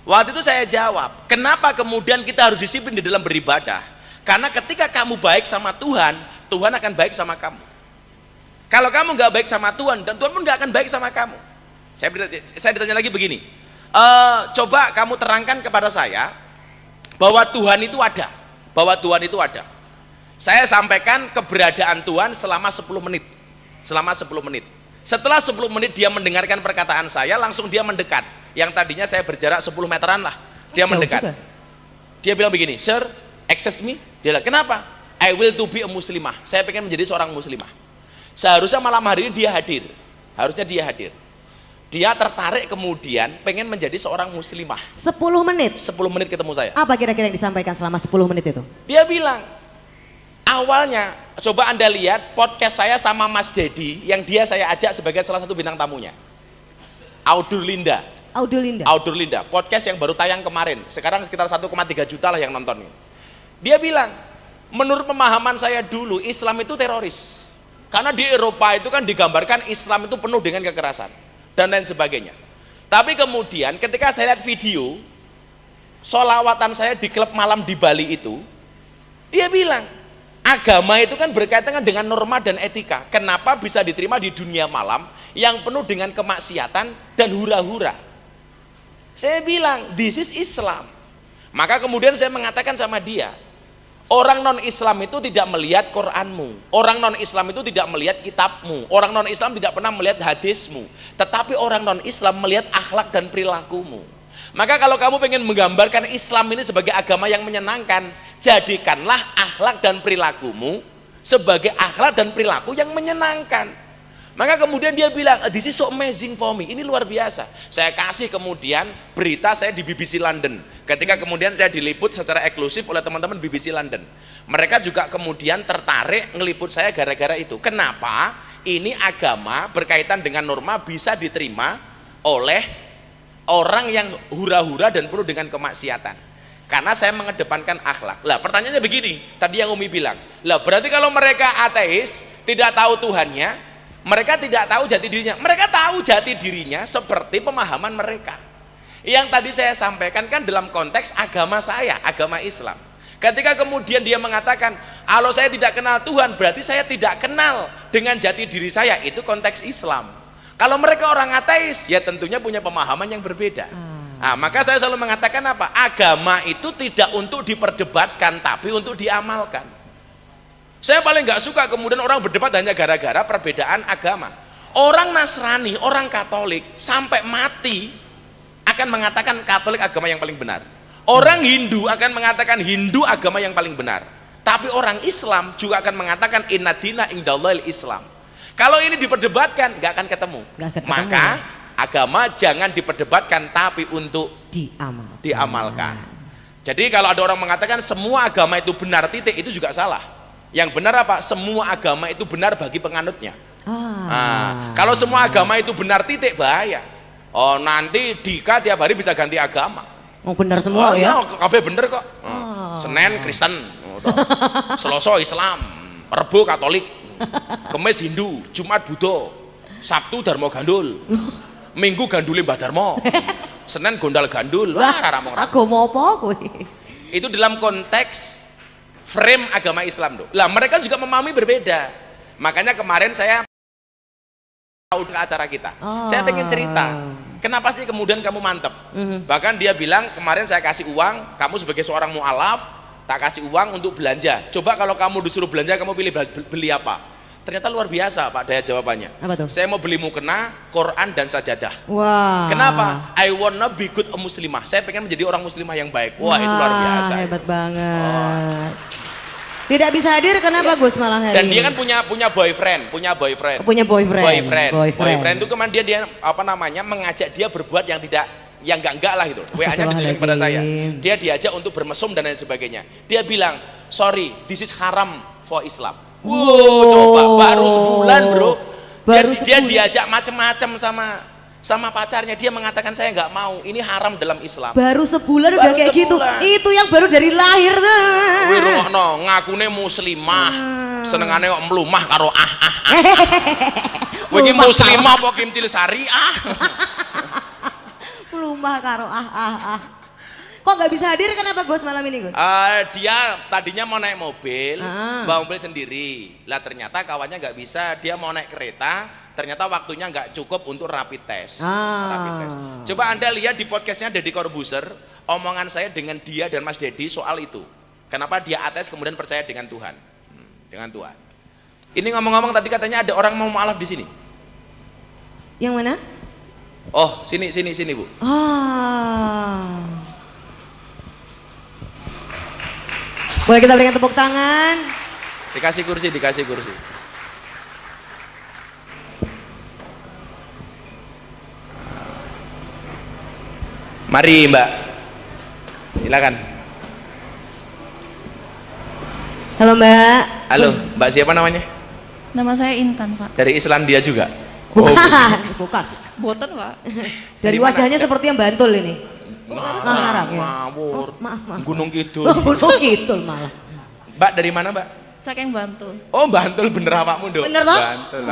Waktu itu saya jawab, kenapa kemudian kita harus disiplin di dalam beribadah? Karena ketika kamu baik sama Tuhan, Tuhan akan baik sama kamu. Kalau kamu nggak baik sama Tuhan, dan Tuhan pun nggak akan baik sama kamu. Saya ditanya lagi begini, coba kamu terangkan kepada saya bahwa Tuhan itu ada. Saya sampaikan keberadaan Tuhan selama 10 menit. Setelah 10 menit dia mendengarkan perkataan saya, langsung dia mendekat. Yang tadinya saya berjarak 10 meteran lah, dia mendekat. Dia bilang begini, sir, access me. Dia bilang, kenapa? I will to be a muslimah. Saya pengen menjadi seorang muslimah. Seharusnya malam hari ini dia hadir. Dia tertarik kemudian pengen menjadi seorang muslimah. 10 menit? 10 menit ketemu saya. Apa kira-kira yang disampaikan selama 10 menit itu? Dia bilang, awalnya, coba Anda lihat podcast saya sama Mas Dedi yang saya ajak sebagai salah satu bintang tamunya. Audur Linda, podcast yang baru tayang kemarin. Sekarang sekitar 1,3 juta lah yang nonton. Dia bilang, menurut pemahaman saya dulu, Islam itu teroris. Karena di Eropa itu kan digambarkan Islam itu penuh dengan kekerasan dan lain sebagainya. Tapi kemudian ketika saya lihat video sholawatan saya di klub malam di Bali itu, dia bilang, agama itu kan berkaitan dengan norma dan etika. Kenapa bisa diterima di dunia malam yang penuh dengan kemaksiatan dan hura-hura? Saya bilang, this is Islam. Maka kemudian saya mengatakan sama dia, orang non-Islam itu tidak melihat Quranmu, orang non-Islam itu tidak melihat kitabmu, orang non-Islam tidak pernah melihat hadismu, tetapi orang non-Islam melihat akhlak dan perilakumu. Maka kalau kamu pengen menggambarkan Islam ini sebagai agama yang menyenangkan, jadikanlah akhlak dan perilakumu sebagai akhlak dan perilaku yang menyenangkan. Maka kemudian dia bilang, this is so amazing for me, ini luar biasa. Saya kasih kemudian berita saya di BBC London. Ketika kemudian saya diliput secara eksklusif oleh teman-teman BBC London. Mereka juga kemudian tertarik ngeliput saya gara-gara itu. Kenapa? Ini agama berkaitan dengan norma bisa diterima oleh orang yang hura-hura dan penuh dengan kemaksiatan. Karena saya mengedepankan akhlak. Lah pertanyaannya begini, tadi yang Umi bilang, lah berarti kalau mereka ateis, tidak tahu Tuhannya, mereka tidak tahu jati dirinya. Mereka tahu jati dirinya seperti pemahaman mereka. Yang tadi saya sampaikan kan dalam konteks agama saya, agama Islam. Ketika kemudian dia mengatakan, kalau saya tidak kenal Tuhan, berarti saya tidak kenal dengan jati diri saya. Itu konteks Islam. Kalau mereka orang ateis, ya tentunya punya pemahaman yang berbeda. Nah, maka saya selalu mengatakan apa? Agama itu tidak untuk diperdebatkan, tapi untuk diamalkan. Saya paling nggak suka kemudian orang berdebat hanya gara-gara perbedaan agama. Orang Nasrani, orang Katolik, sampai mati akan mengatakan Katolik agama yang paling benar. Orang Hindu akan mengatakan Hindu agama yang paling benar. Tapi orang Islam juga akan mengatakan inna dina indallahil Islam. Kalau ini diperdebatkan, nggak akan ketemu. Maka agama jangan diperdebatkan, tapi untuk diamalkan. Jadi kalau ada orang mengatakan semua agama itu benar titik, itu juga salah. Yang benar apa? Semua agama itu benar bagi penganutnya. Kalau semua agama itu benar titik, bahaya. Oh, nanti Dika tiap hari bisa ganti agama. Oh, benar semua ya? Kabeh bener kok. Senin Kristen, Selasa Islam, Rebo Katolik, Kemis Hindu, Jumat Buddha, Sabtu Dharma Gandul, Minggu Gandule Mbah Darmo, Senin Gondal Gandul. Wah, agama apa kowe? Itu dalam konteks frame agama Islam loh. Lah mereka juga memahami berbeda. Makanya kemarin saya ke acara kita. Saya pengen cerita. Kenapa sih kemudian kamu mantep? Bahkan dia bilang kemarin saya kasih uang, kamu sebagai seorang mu'alaf, tak kasih uang untuk belanja. Coba kalau kamu disuruh belanja, kamu pilih beli apa? Ternyata luar biasa Pak Daya jawabannya. Apa tuh? Saya mau beli mukena, Quran dan sajadah. Wah. Kenapa? I wanna be good a muslimah. Saya pengen menjadi orang muslimah yang baik. Wah, itu luar biasa. Hebat banget. Tidak bisa hadir kenapa Gus malam hari Dan ini? dia kan punya boyfriend. Punya boyfriend. Boyfriend itu kemarin dia apa namanya mengajak dia berbuat yang enggak lah gitu. WA-nya ditunjukin kepada saya. Dia diajak untuk bermesum dan lain sebagainya. Dia bilang, "Sorry, this is haram for Islam." Wow, coba baru sebulan, Bro. Dia diajak macam-macam sama pacarnya, dia mengatakan saya nggak mau, ini haram dalam Islam. Baru sebulan udah kayak gitu. Itu yang baru dari lahir tuh. Wih, no, ngakune muslimah, senengane kok melumah karo Wih, muslimah apa Kim Cilisari melumah karo Kok nggak bisa hadir kenapa Gus malam ini Gus? Dia tadinya mau naik mobil, bawa mobil sendiri. Lah ternyata kawannya nggak bisa, dia mau naik kereta. Ternyata waktunya nggak cukup untuk rapid test. Coba Anda lihat di podcastnya Deddy Corbuzier, omongan saya dengan dia dan Mas Deddy soal itu. Kenapa dia ateis kemudian percaya dengan Tuhan? Dengan Tuhan. Ini ngomong-ngomong tadi katanya ada orang mau mu'alaf di sini. Yang mana? Oh, sini Bu. Boleh kita berikan tepuk tangan? Dikasih kursi. Mari Mbak, silakan. Halo Mbak. Halo, Mbak siapa namanya? Nama saya Intan, Pak. Dari Islandia juga? Bukan. Boten, Pak. Dari wajahnya seperti yang Bantul ini. Ngarang ya. Maaf. Gunung Kidul. Gunung Kidul malah. Mbak dari mana Mbak? Saya yang Bantul. Oh Bantul, bener awakmu dong. Bener toh? Bantul.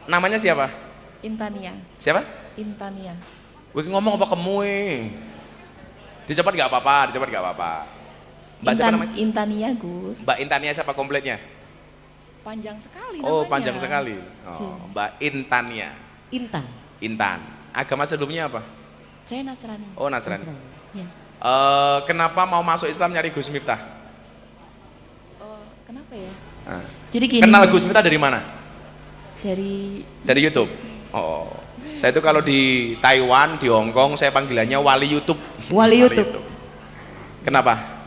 Namanya siapa? Intania. Siapa? Intania. Gue ngomong apa kamu Dicepat gak apa-apa. Mbak siapa namanya? Intania, Gus. Mbak Intania siapa kompletnya? Panjang sekali Oh namanya. panjang sekali. Mbak Intania. Intan. Agama sebelumnya apa? Saya Nasrani. Oh Nasrani. Ya. Kenapa mau masuk Islam nyari Gus Miftah? Oh, kenapa ya? Nah. Jadi gini. Kenal Gus Miftah dari mana? Dari YouTube. Oh. Saya itu kalau di Taiwan, di Hong Kong, saya panggilannya wali YouTube. Wali YouTube. Kenapa?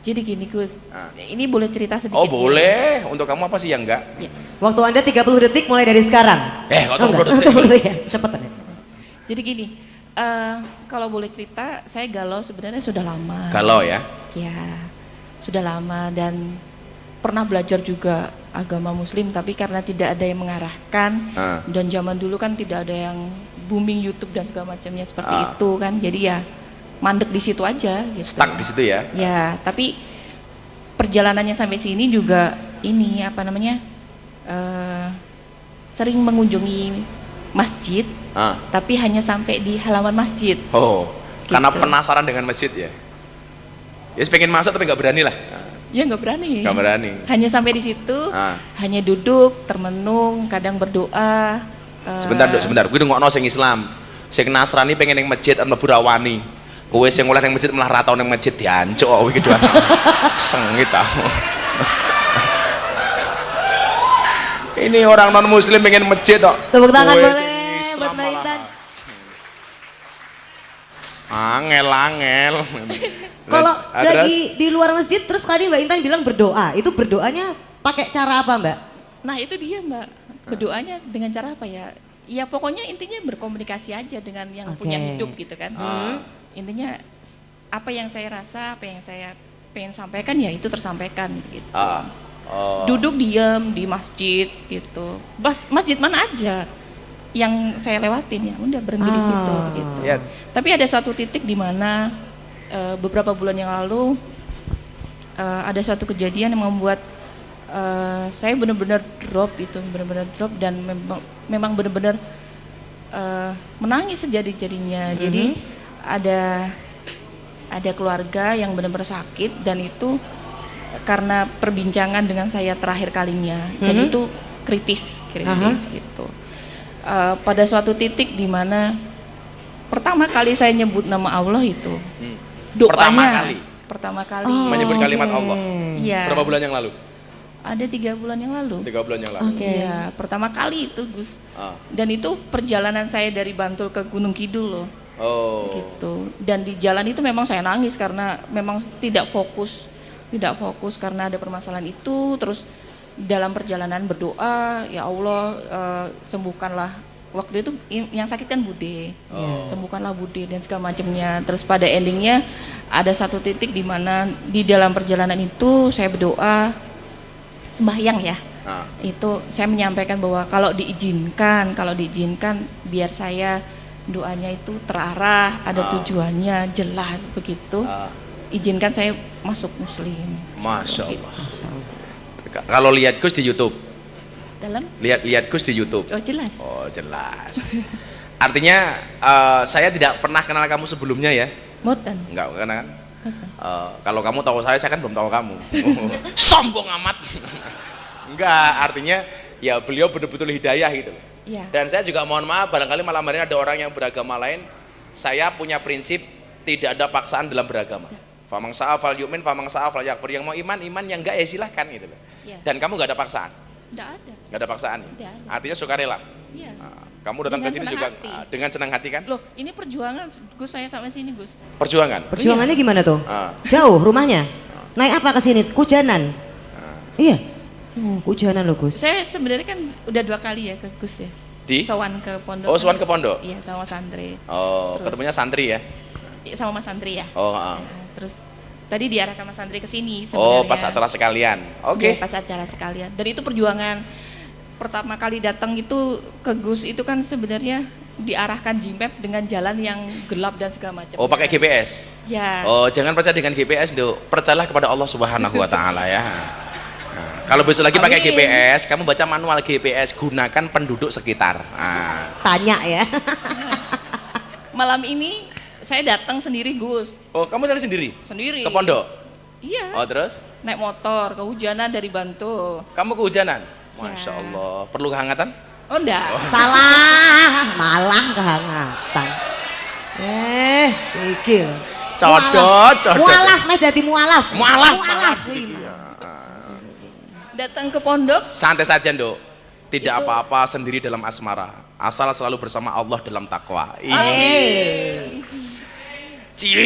Jadi gini, Gus. Ini boleh cerita sedikit? Oh boleh. Untuk kamu apa sih yang enggak? Ya. Waktu Anda 30 detik mulai dari sekarang. Kok 30 detik? Ya, cepetan ya. Jadi gini, kalau boleh cerita, saya galau sebenarnya sudah lama. Galau ya? Ya, sudah lama dan pernah belajar juga agama muslim, tapi karena tidak ada yang mengarahkan dan zaman dulu kan tidak ada yang booming YouTube dan segala macamnya seperti itu kan, jadi ya mandek di situ aja gitu. Stuck di situ ya. Ya, tapi perjalanannya sampai sini juga ini apa namanya, sering mengunjungi masjid, tapi hanya sampai di halaman masjid. Oh, Gitu. karena penasaran dengan masjid ya. Ya pengen masuk tapi nggak berani lah. Ya nggak berani. Nggak berani. Hanya sampai di situ, hanya duduk, termenung, kadang berdoa. Sebentar, Dok, sebentar. Gue ngokno sing Islam. Sing Nasrani pengen yang masjid an mlebu rawani. Kowe sing oleh yang masjid malah ratau yang masjid diancuk kowe iki doan. Sengit aku. Ini orang non muslim pengen masjid kok. Tepuk tangan Kowe boleh sing buat Islam Mbak malah. Intan. Angel. Kalau Ah, terus? lagi di luar masjid terus tadi Mbak Intan bilang berdoa, itu berdoanya pakai cara apa Mbak? Nah itu dia Mbak, berdoanya dengan cara apa ya? Ya pokoknya intinya berkomunikasi aja dengan yang punya Oke. hidup gitu kan. Intinya apa yang saya rasa, apa yang saya pengen sampaikan ya itu tersampaikan gitu. Duduk diam di masjid gitu. Masjid mana aja yang saya lewatin ya udah berhenti di situ gitu. Ya. Tapi ada suatu titik di mana beberapa bulan yang lalu ada suatu kejadian yang membuat saya benar-benar drop itu, benar-benar drop dan memang benar-benar menangis sejadi-jadinya. Jadi ada keluarga yang benar-benar sakit dan itu karena perbincangan dengan saya terakhir kalinya dan itu kritis gitu. Pada suatu titik di mana pertama kali saya nyebut nama Allah itu doanya pertama kali Menyebut kalimat Allah. Iya. Berapa bulan yang lalu? Ada 3 bulan yang lalu. 3 bulan yang lalu. Iya, pertama kali itu Gus. Dan itu perjalanan saya dari Bantul ke Gunung Kidul loh. Oh. Gitu. Dan di jalan itu memang saya nangis karena memang tidak fokus karena ada permasalahan itu. Terus dalam perjalanan berdoa, ya Allah sembuhkanlah. Waktu itu yang sakit kan Bude, sembuhkanlah Bude dan segala macamnya. Terus pada endingnya ada satu titik di mana di dalam perjalanan itu saya berdoa, sembahyang ya. Itu saya menyampaikan bahwa kalau diizinkan biar saya doanya itu terarah, ada tujuannya jelas begitu. Izinkan saya masuk muslim. Masya Allah. Kalau lihat Gus di YouTube, Dalam? lihat Gus di YouTube. Oh jelas. Oh jelas. Artinya saya tidak pernah kenal kamu sebelumnya ya? Moten. Enggak kenal kan? Kalau kamu tahu saya kan belum tahu kamu. Sombong amat. Enggak, artinya ya beliau betul-betul hidayah gitu. Iya. Dan saya juga mohon maaf barangkali malam hari ini ada orang yang beragama lain. Saya punya prinsip tidak ada paksaan dalam beragama. Famang sa'afal yu'min, famang sa'afal yakfur. Yang mau iman, yang enggak ya silahkan gitu loh. Iya. Dan kamu enggak ada paksaan. Enggak ada. Enggak ada paksaan. Tidak ada. Artinya sukarela. Iya. Kamu datang Dengan ke sini senang juga hati. dengan senang hati kan? Loh, ini perjuangan Gus saya sampai sini, Gus. Perjuangan. Perjuangannya gimana tuh? Ah. Jauh rumahnya? Naik apa ke sini? Kujanan? Iya. Kujanan loh Gus. Saya sebenarnya kan udah 2 kali ya ke Gus ya. Di? Sowan ke pondok. Oh, sowan ke pondok? Iya, sama santri. Oh, Terus. ketemunya santri ya? Iya, sama Mas Santri ya. Oh, Nah, terus tadi diarahkan Mas Santri ke sini oh sebenarnya. pas acara sekalian. Oke. Iya, pas acara sekalian. Dan itu perjuangan pertama kali datang itu ke Gus itu kan sebenarnya diarahkan Jimpep dengan jalan yang gelap dan segala macam. Oh, pakai GPS. Ya. Oh, jangan percaya dengan GPS, Dok. Percayalah kepada Allah Subhanahu wa taala ya. Nah, kalau besok lagi pakai Amin. GPS, kamu baca manual GPS, gunakan penduduk sekitar. Tanya ya. Malam ini saya datang sendiri Gus, Oh, kamu cari sendiri? sendiri. Ke pondok? Iya. Oh, terus? Naik motor, kehujanan dari Bantul. Kamu kehujanan? Ya. Masya Allah. Perlu kehangatan? Oh enggak. Salah, malah kehangatan. Iki lho. Codot, codot. Mualaf, meh dadi mualaf. Mualaf. Mualaf. Datang ke pondok, Santai saja, Dok. Tidak Itu- apa-apa sendiri dalam asmara. Asal selalu bersama Allah dalam takwa. Cie.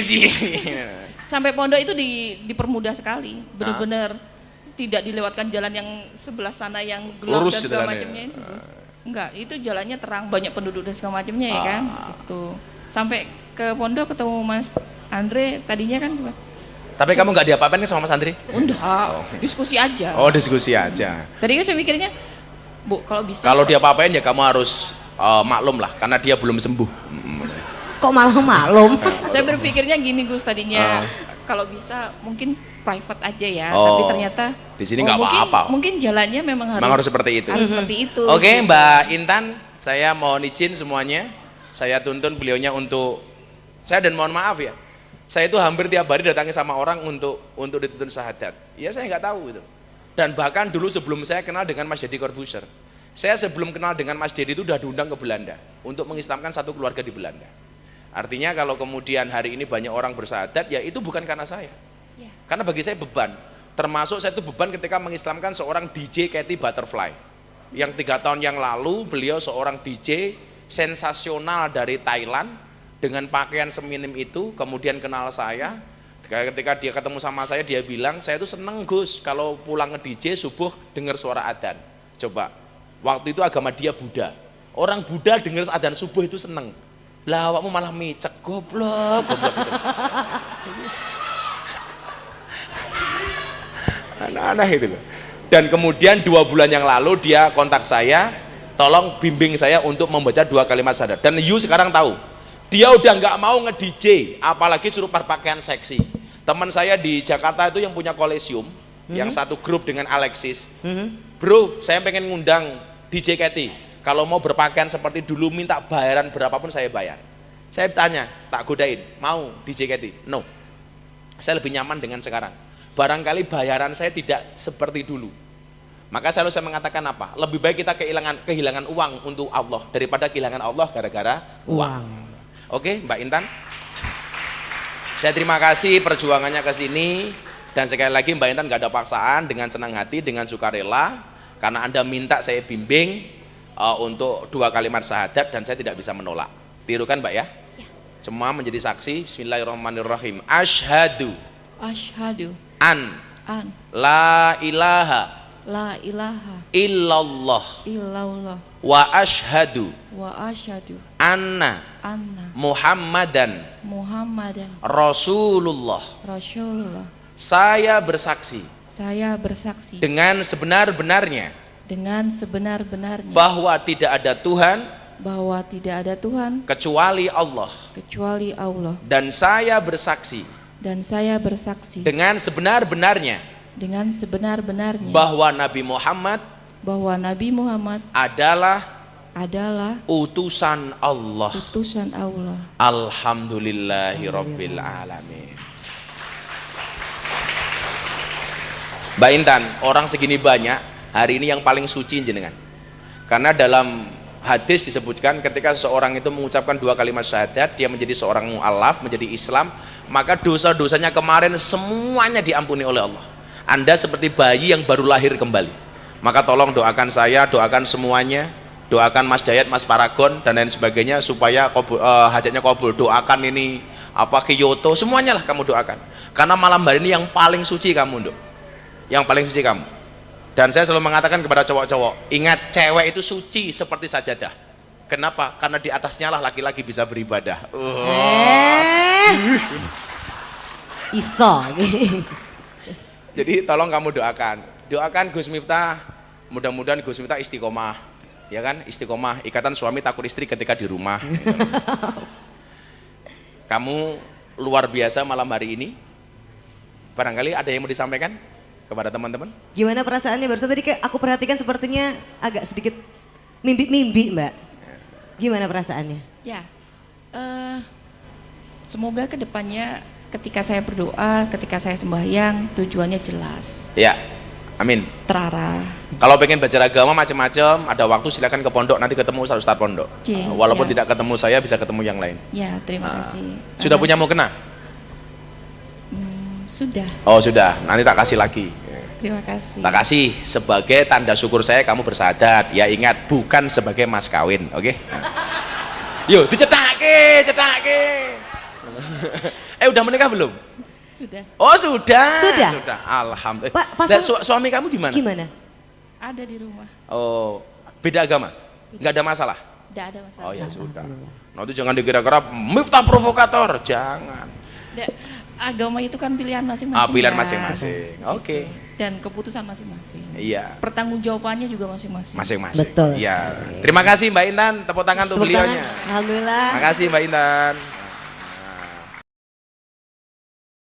sampai pondok itu dipermudah sekali. Benar-benar tidak dilewatkan jalan yang sebelah sana yang gelap Lurus dan segala jalannya. macamnya itu. Gus. Enggak, itu jalannya terang, banyak penduduk dan segala macamnya ya kan. Itu. Sampai ke pondok ketemu Mas Andre tadinya kan cuma Tapi kamu nggak diapa-apain nih sama Mas Andri? Udah, diskusi aja. Oh, diskusi aja. Tadi saya mikirnya, Bu, kalau bisa. Kalau dia apa-apain ya kamu harus maklum lah, karena dia belum sembuh. Kok malah maklum? Saya berpikirnya gini Gus tadinya, kalau bisa mungkin private aja ya, tapi ternyata di sini nggak apa-apa. Mungkin jalannya memang Memang harus seperti itu. Harus seperti itu. Oke, Mbak Intan, saya mohon izin semuanya. Saya tuntun beliaunya untuk dan mohon maaf ya. Saya itu hampir tiap hari datangi sama orang untuk dituntun syahadat. Ya saya nggak tahu itu. Dan bahkan dulu sebelum saya kenal dengan Mas Deddy Corbuzier, saya sebelum kenal dengan Mas Deddy itu udah diundang ke Belanda untuk mengislamkan satu keluarga di Belanda. Artinya kalau kemudian hari ini banyak orang bersyahadat, ya itu bukan karena saya. Ya. Karena bagi saya beban. Termasuk saya itu beban ketika mengislamkan seorang DJ Katy Butterfly. Yang 3 tahun yang lalu beliau seorang DJ sensasional dari Thailand, dengan pakaian seminim itu, kemudian kenal saya. Ketika dia ketemu sama saya, dia bilang, saya tuh seneng Gus kalau pulang ke DJ subuh dengar suara adzan. Coba, waktu itu agama dia Buddha. Orang Buddha dengar adzan subuh itu seneng. Lah awakmu malah micek, goblok gitu. Aneh-aneh itu loh. Dan kemudian 2 bulan yang lalu dia kontak saya, tolong bimbing saya untuk membaca 2 kalimat syahadat. Dan you sekarang tahu, dia udah nggak mau nge-DJ, apalagi suruh berpakaian seksi. Teman saya di Jakarta itu yang punya Kolesium, yang satu grup dengan Alexis. Bro, saya pengen ngundang DJ Katy. Kalau mau berpakaian seperti dulu, minta bayaran berapapun saya bayar. Saya tanya, tak godain, mau DJ Katy? No. Saya lebih nyaman dengan sekarang. Barangkali bayaran saya tidak seperti dulu. Maka selalu saya mengatakan apa? Lebih baik kita kehilangan uang untuk Allah daripada kehilangan Allah gara-gara uang. Oke, Mbak Intan. Saya terima kasih perjuangannya ke sini, dan sekali lagi Mbak Intan gak ada paksaan, dengan senang hati, dengan sukarela, karena Anda minta saya bimbing untuk 2 kalimat syahadat, dan saya tidak bisa menolak. Tirukan Mbak ya? Semua menjadi saksi. Bismillahirrahmanirrahim. Asyhadu an la ilaha illallah wa asyhadu anna Muhammadan Rasulullah. Saya bersaksi dengan sebenar-benarnya bahwa tidak ada Tuhan kecuali Allah. Dan saya bersaksi dengan sebenar-benarnya bahwa Nabi Muhammad adalah utusan Allah. Alhamdulillahirabbil alamin. Mbak Intan, orang segini banyak, hari ini yang paling suci jenengan. Karena dalam hadis disebutkan ketika seseorang itu mengucapkan 2 kalimat syahadat, dia menjadi seorang mu'alaf, menjadi Islam, maka dosa-dosanya kemarin semuanya diampuni oleh Allah. Anda seperti bayi yang baru lahir kembali. Maka tolong doakan saya, doakan semuanya, doakan Mas Dayat, Mas Paragon dan lain sebagainya supaya hajatnya kabul. Doakan ini Kyoto, semuanya lah kamu doakan. Karena malam hari ini yang paling suci kamu, Dok. Yang paling suci kamu. Dan saya selalu mengatakan kepada cowok-cowok, ingat cewek itu suci seperti sajadah. Kenapa? Karena di atasnya lah laki-laki bisa beribadah. Iso. Jadi tolong kamu doakan Gus Miftah, mudah-mudahan Gus Miftah istiqomah, ya kan? Istiqomah, ikatan suami takut istri ketika di rumah. Kamu luar biasa malam hari ini. Barangkali ada yang mau disampaikan kepada teman-teman? Gimana perasaannya barusan tadi aku perhatikan sepertinya agak sedikit mimpi-mimpi Mbak. Gimana perasaannya? Ya, semoga kedepannya ketika saya berdoa, ketika saya sembahyang, tujuannya jelas. Ya, amin. Terarah. Kalau pengen belajar agama macam-macam, ada waktu silakan ke pondok, nanti ketemu Ustaz pondok. Walaupun tidak ketemu saya, bisa ketemu yang lain. Ya, terima kasih. Sudah punya mukena? Sudah. Oh sudah, nanti tak kasih lagi. Terima kasih. Tak kasih sebagai tanda syukur saya kamu bersyahadat. Ya ingat, bukan sebagai mas kawin, oke? Yuk, dicetake. Udah menikah belum? Sudah. Oh sudah. Sudah. Alhamdulillah. Suami kamu gimana? Ada di rumah. Oh, beda agama? Nggak ada masalah? Tidak ada masalah. Oh ya sudah. Nah itu jangan dikira-kira Miftah provokator, jangan. agama itu kan pilihan masing-masing. Pilihan ya. masing-masing. Oke. Dan keputusan masing-masing. Iya. Pertanggungjawabannya juga masing-masing. Masing-masing. Betul Iya. Terima kasih Mbak Intan, tepuk tangan untuk Tepuk tangan. beliaunya. Alhamdulillah. Terima kasih Mbak Intan.